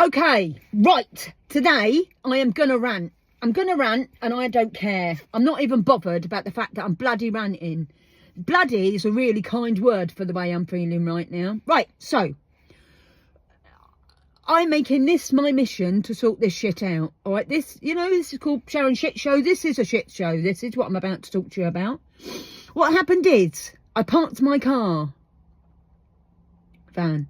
Okay, right. Today I am going to rant. I'm going to rant and I don't care. I'm not even bothered about the fact that I'm bloody ranting. Bloody is a really kind word for the way I'm feeling right now. Right, so I'm making this my mission to sort this shit out. All right, this is called Sharon Shit Show. This is a shit show. This is what I'm about to talk to you about. What happened is I parked my van.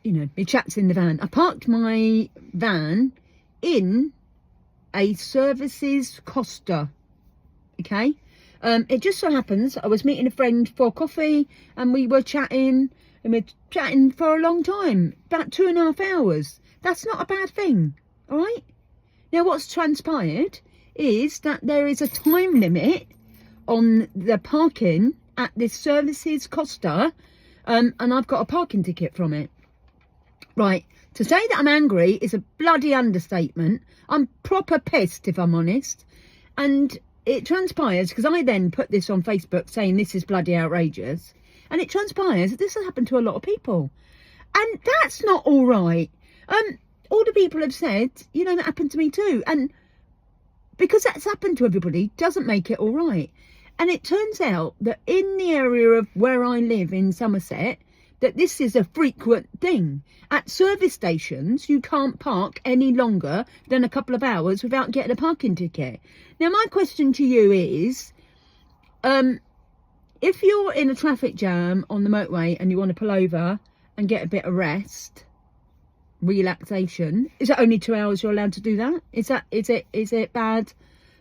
My chat's in the van. I parked my van in a services Costa. Okay. It just so happens I was meeting a friend for coffee and we were chatting for a long time, about 2.5 hours. That's not a bad thing. All right. Now what's transpired is that there is a time limit on the parking at this services Costa, and I've got a parking ticket from it. Right, to say that I'm angry is a bloody understatement. I'm proper pissed, if I'm honest. And it transpires, because I then put this on Facebook saying this is bloody outrageous. And it transpires that this has happened to a lot of people. And that's not all right. All the people have said, that happened to me too. And because that's happened to everybody doesn't make it all right. And it turns out that in the area of where I live in Somerset, that this is a frequent thing. At service stations, you can't park any longer than a couple of hours without getting a parking ticket. Now, my question to you is, if you're in a traffic jam on the motorway and you want to pull over and get a bit of rest, relaxation, is it only 2 hours you're allowed to do that? Is it bad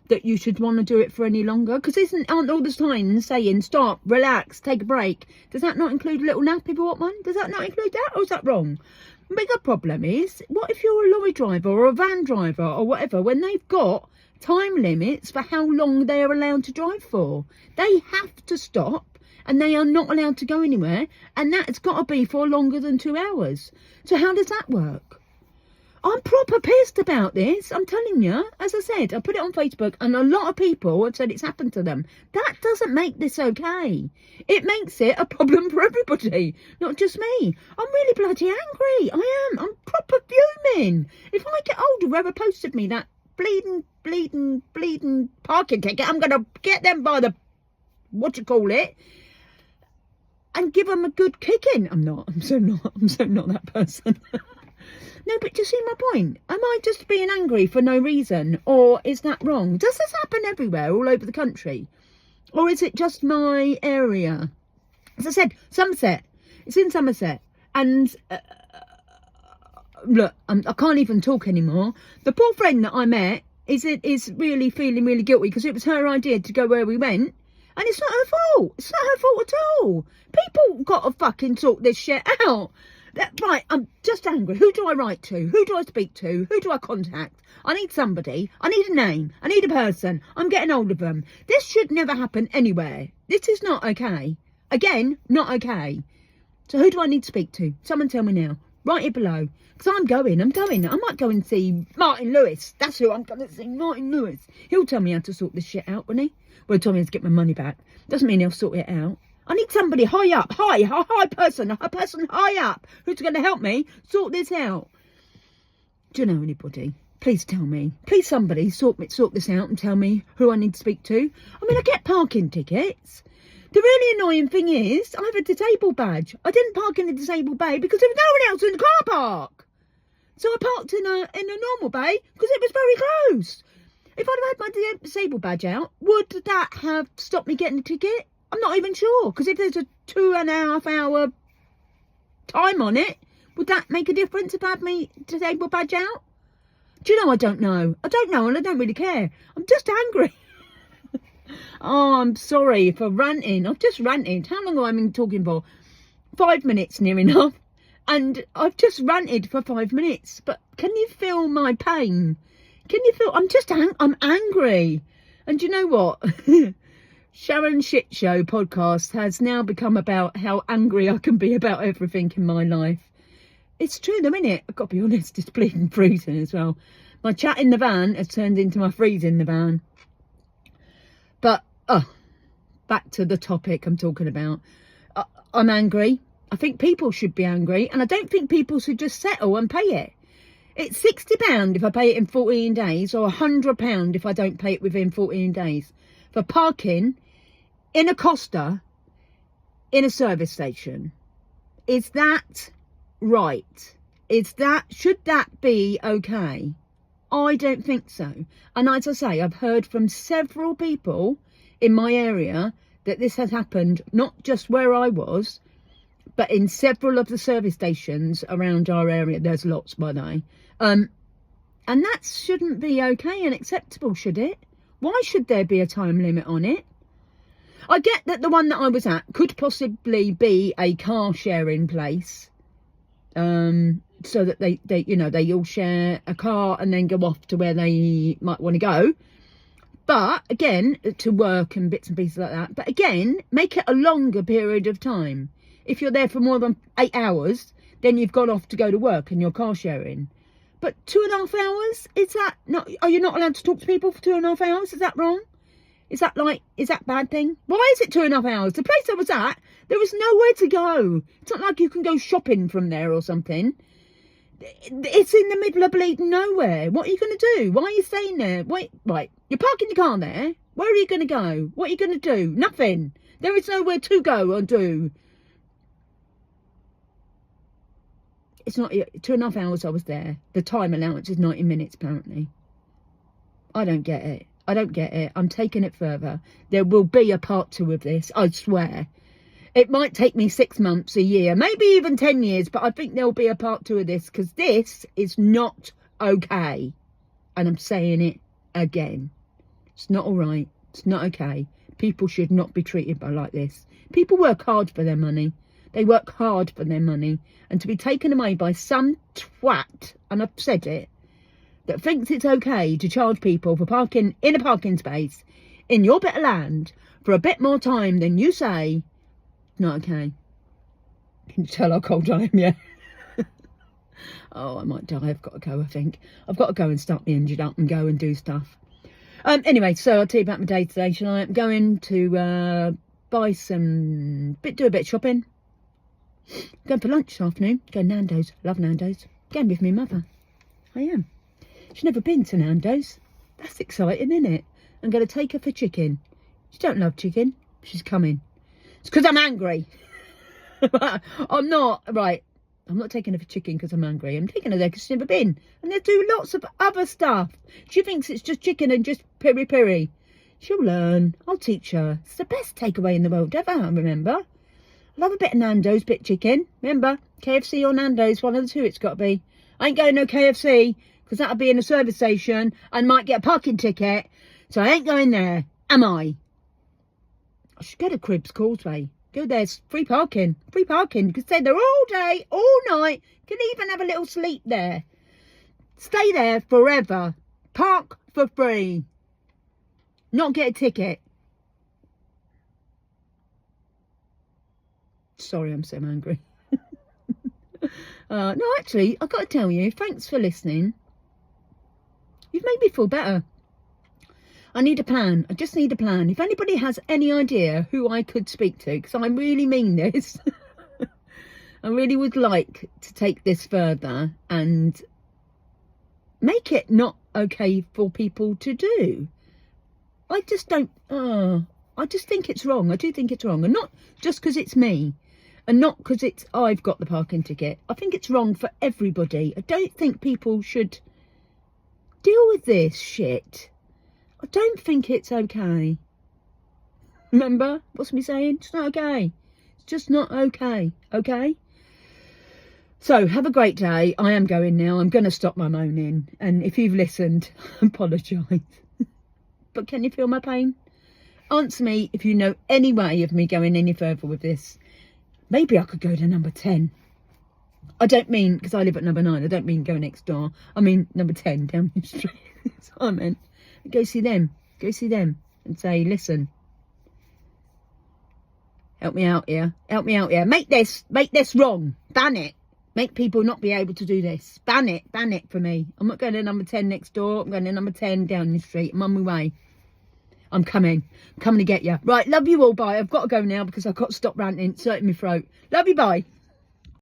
that you should want to do it for any longer? Because aren't all the signs saying stop, relax, take a break? Does that not include a little nap if you want one? Does that not include that, or is that wrong? The bigger problem is, what if you're a lorry driver or a van driver or whatever, when they've got time limits for how long they're allowed to drive for? They have to stop and they are not allowed to go anywhere, and that's got to be for longer than 2 hours. So how does that work? I'm proper pissed about this. I'm telling you, as I said, I put it on Facebook and a lot of people have said it's happened to them. That doesn't make this okay. It makes it a problem for everybody, not just me. I'm really bloody angry. I am. I'm proper fuming. If I get older, whoever posted me that bleeding parking ticket, I'm going to get them by the, and give them a good kicking. I'm so not that person. No, but do you see my point? Am I just being angry for no reason? Or is that wrong? Does this happen everywhere, all over the country? Or is it just my area? As I said, Somerset. It's in Somerset. And look, I can't even talk anymore. The poor friend that I met is really feeling really guilty because it was her idea to go where we went. And it's not her fault. It's not her fault at all. People got to fucking sort this shit out. Right, I'm just angry. Who do I write to? Who do I speak to? Who do I contact? I need somebody. I need a name. I need a person. I'm getting hold of them. This should never happen anywhere. This is not okay. Again, not okay. So who do I need to speak to? Someone tell me now. Write it below. Because I'm going. I might go and see Martin Lewis. That's who I'm going to see, Martin Lewis. He'll tell me how to sort this shit out, won't he? Well, he'll tell me how to get my money back. Doesn't mean he'll sort it out. I need somebody high up, a high person high up who's going to help me sort this out. Do you know anybody? Please tell me. Please somebody sort this out and tell me who I need to speak to. I mean, I get parking tickets. The really annoying thing is I have a disabled badge. I didn't park in the disabled bay because there was no one else in the car park. So I parked in a normal bay because it was very close. If I'd have had my disabled badge out, would that have stopped me getting a ticket? I'm not even sure, because if there's a 2.5 hour time on it, would that make a difference if I had my disabled badge out? Do you know, I don't know. I don't know, and I don't really care. I'm just angry. Oh, I'm sorry for ranting. I've just ranted. How long have I been talking for? 5 minutes, near enough. And I've just ranted for 5 minutes. But can you feel my pain? Can you feel? I'm angry. And do you know what? Sharon Shit Show podcast has now become about how angry I can be about everything in my life. It's true though, innit? I've got to be honest, it's bleeding freezing as well. My chat in the van has turned into my freeze in the van. But, back to the topic I'm talking about. I'm angry. I think people should be angry. And I don't think people should just settle and pay it. It's £60 if I pay it in 14 days, or £100 if I don't pay it within 14 days for parking in a Costa in a service station. Is that right? Should that be okay? I don't think so. And as I say, I've heard from several people in my area that this has happened, not just where I was, but in several of the service stations around our area. There's lots, by the way. And that shouldn't be okay and acceptable, should it? Why should there be a time limit on it? I get that the one that I was at could possibly be a car sharing place, so that they all share a car and then go off to where they might want to go. But again, to work and bits and pieces like that. But again, make it a longer period of time. If you're there for more than 8 hours, then you've gone off to go to work and you're car sharing. But 2.5 hours, are you not allowed to talk to people for 2.5 hours? Is that wrong? Is that bad thing? Why is it 2.5 hours? The place I was at, there was nowhere to go. It's not like you can go shopping from there or something. It's in the middle of bleeding nowhere. What are you going to do? Why are you staying there? Wait, right. You're parking your car there. Where are you going to go? What are you going to do? Nothing. There is nowhere to go or do. It's not 2.5 hours I was there. The time allowance is 90 minutes, apparently. I don't get it. I'm taking it further. There will be a part 2 of this, I swear. It might take me 6 months, a year, maybe even 10 years, but I think there'll be a part 2 of this, because this is not okay. And I'm saying it again. It's not all right. It's not okay. People should not be treated like this. People work hard for their money. They work hard for their money. And to be taken away by some twat, and I've said it, that thinks it's okay to charge people for parking in a parking space in your bit of land for a bit more time than you say, not okay. Can you tell how cold I am, yeah? Oh, I might die. I've got to go, I think. I've got to go and start my engine up and go and do stuff. Anyway, so I'll tell you about my day today, shall I? I'm going to do a bit of shopping. Going for lunch this afternoon. Going Nando's. Love Nando's. Going with my mother. I am. She's never been to Nando's. That's exciting, isn't it? I'm going to take her for chicken. She don't love chicken. She's coming. It's because I'm angry. I'm not. Right. I'm not taking her for chicken because I'm angry. I'm taking her there because she's never been. And they do lots of other stuff. She thinks it's just chicken and just piri-piri. She'll learn. I'll teach her. It's the best takeaway in the world ever, remember? Love a bit of Nando's, bit of chicken. Remember, KFC or Nando's, one of the two it's got to be. I ain't going no KFC because that'll be in a service station and might get a parking ticket. So I ain't going there, am I? I should go to Cribbs Causeway. Go there, it's free parking. Free parking. You can stay there all day, all night. You can even have a little sleep there. Stay there forever. Park for free. Not get a ticket. Sorry, I'm so angry. No, actually, I've got to tell you, thanks for listening. You've made me feel better. I need a plan. I just need a plan. If anybody has any idea who I could speak to, because I really mean this, I really would like to take this further and make it not okay for people to do. I just don't, I just think it's wrong. I do think it's wrong. And not just because it's me. And not because I've got the parking ticket. I think it's wrong for everybody. I don't think people should deal with this shit. I don't think it's okay. Remember? What's me saying? It's not okay. It's just not okay. Okay? So, have a great day. I am going now. I'm going to stop my moaning. And if you've listened, I apologise. But can you feel my pain? Answer me if you know any way of me going any further with this. Maybe I could go to number 10. I don't mean, because I live at number 9, I don't mean go next door. I mean number 10 down the street. That's what I meant. Go see them. Go see them and say, listen. Help me out here. Help me out here. Make this wrong. Ban it. Make people not be able to do this. Ban it for me. I'm not going to number 10 next door. I'm going to number 10 down the street. I'm on my way. I'm coming to get you. Right, love you all. Bye. I've got to go now because I've got to stop ranting. It's hurting my throat. Love you. Bye.